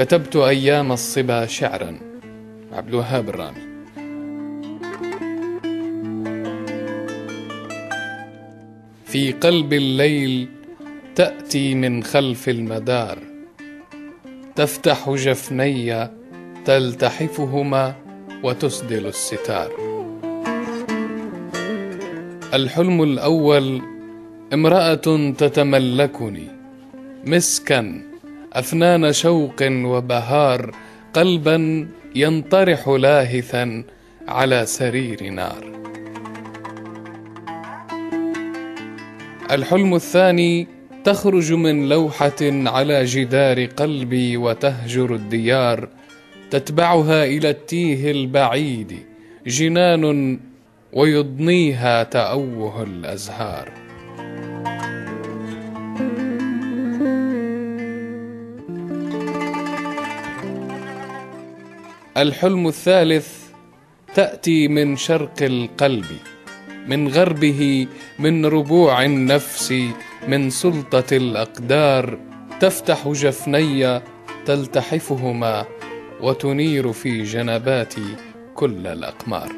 كتبت أيام الصبا شعرا. عبد الوهاب الرامي. في قلب الليل تأتي من خلف المدار، تفتح جفني تلتحفهما وتسدل الستار. الحلم الأول امرأة تتملكني، مسكا أفنان شوق وبهار، قلبا ينطرح لاهثا على سرير نار. الحلم الثاني تخرج من لوحة على جدار قلبي وتهجر الديار، تتبعها إلى التيه البعيد جنان ويضنيها تأوه الأزهار. الحلم الثالث تأتي من شرق القلب، من غربه، من ربوع النفس، من سلطة الأقدار، تفتح جفني تلتحفهما وتنير في جنباتي كل الأقمار.